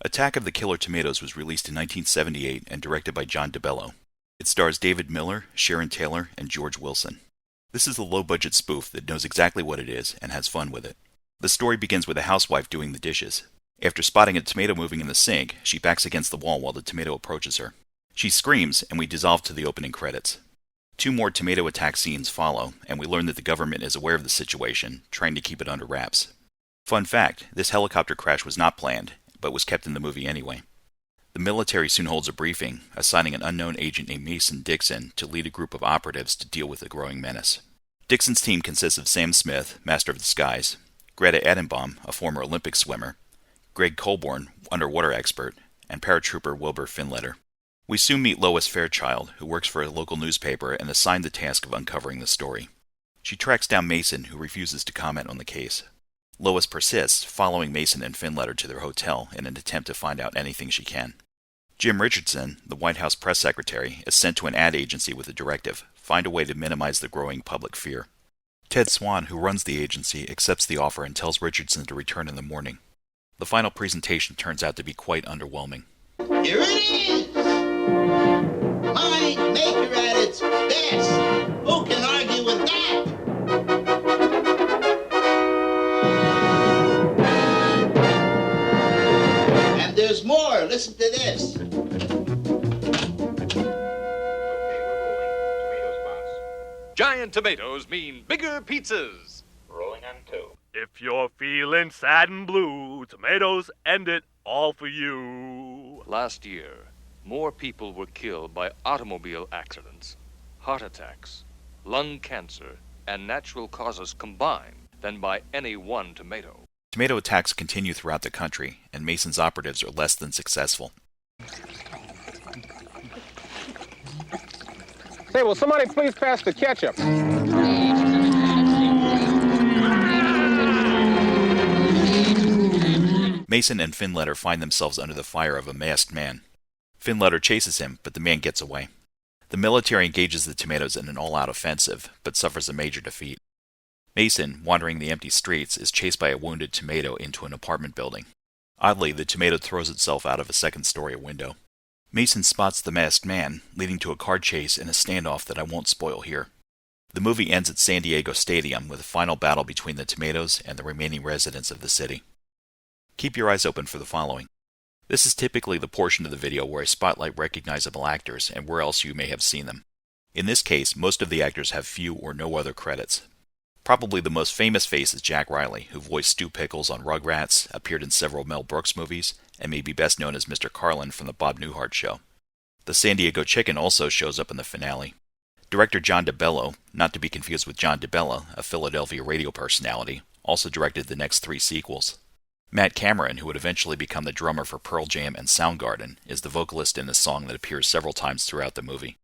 Attack of the Killer Tomatoes was released in 1978 and directed by John DeBello. It stars David Miller, Sharon Taylor, and George Wilson. This is a low-budget spoof that knows exactly what it is and has fun with it. The story begins with a housewife doing the dishes. After spotting a tomato moving in the sink, she backs against the wall while the tomato approaches her. She screams, and we dissolve to the opening credits. 2 more tomato attack scenes follow, and we learn that the government is aware of the situation, trying to keep it under wraps. Fun fact, this helicopter crash was not planned, but was kept in the movie anyway. The military soon holds a briefing, assigning an unknown agent named Mason Dixon to lead a group of operatives to deal with the growing menace. Dixon's team consists of Sam Smith, Master of Disguise, Greta Edenbaum, a former Olympic swimmer, Greg Colborn, underwater expert, and paratrooper Wilbur Finletter. We soon meet Lois Fairchild, who works for a local newspaper and assigned the task of uncovering the story. She tracks down Mason, who refuses to comment on the case. Lois persists, following Mason and Finletter to their hotel in an attempt to find out anything she can. Jim Richardson, the White House press secretary, is sent to an ad agency with a directive: find a way to minimize the growing public fear. Ted Swan, who runs the agency, accepts the offer and tells Richardson to return in the morning. The final presentation turns out to be quite underwhelming. Here it is! Mind maker at its best! Who can argue with that? And there's more. Listen to this. Giant tomatoes mean bigger pizzas. Rolling on 2. If you're feeling sad and blue, tomatoes end it all for you. Last year, more people were killed by automobile accidents, heart attacks, lung cancer, and natural causes combined than by any one tomato. Tomato attacks continue throughout the country, and Mason's operatives are less than successful. Say, will somebody please pass the ketchup? Mason and Finletter find themselves under the fire of a masked man. Finletter chases him, but the man gets away. The military engages the tomatoes in an all-out offensive, but suffers a major defeat. Mason, wandering the empty streets, is chased by a wounded tomato into an apartment building. Oddly, the tomato throws itself out of a second-story window. Mason spots the masked man, leading to a car chase and a standoff that I won't spoil here. The movie ends at San Diego Stadium with a final battle between the tomatoes and the remaining residents of the city. Keep your eyes open for the following. This is typically the portion of the video where I spotlight recognizable actors and where else you may have seen them. In this case, most of the actors have few or no other credits. Probably the most famous face is Jack Riley, who voiced Stu Pickles on Rugrats, appeared in several Mel Brooks movies, and may be best known as Mr. Carlin from The Bob Newhart Show. The San Diego Chicken also shows up in the finale. Director John DeBello, not to be confused with John DeBella, a Philadelphia radio personality, also directed the next 3 sequels. Matt Cameron, who would eventually become the drummer for Pearl Jam and Soundgarden, is the vocalist in this song that appears several times throughout the movie.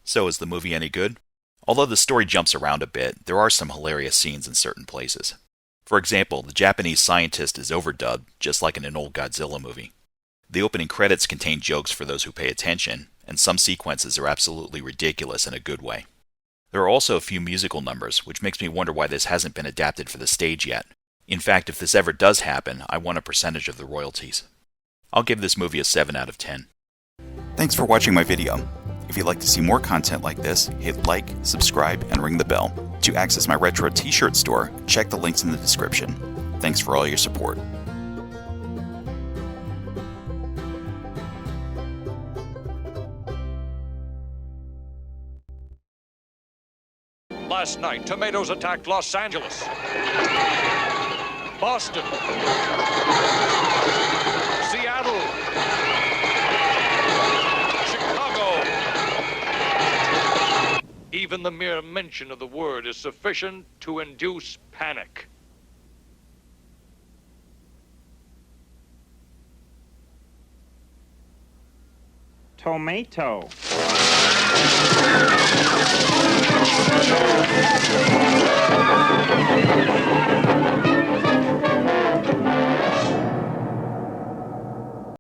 So, is the movie any good? Although the story jumps around a bit, there are some hilarious scenes in certain places. For example, the Japanese scientist is overdubbed, just like in an old Godzilla movie. The opening credits contain jokes for those who pay attention, and some sequences are absolutely ridiculous in a good way. There are also a few musical numbers, which makes me wonder why this hasn't been adapted for the stage yet. In fact, if this ever does happen, I want a percentage of the royalties. I'll give this movie a 7 out of 10. Thanks for watching my video. If you'd like to see more content like this, hit like, subscribe, and ring the bell. To access my retro t-shirt store, check the links in the description. Thanks for all your support. Last night, tomatoes attacked Los Angeles, Boston, Seattle, Chicago. Even the mere mention of the word is sufficient to induce panic. Tomato.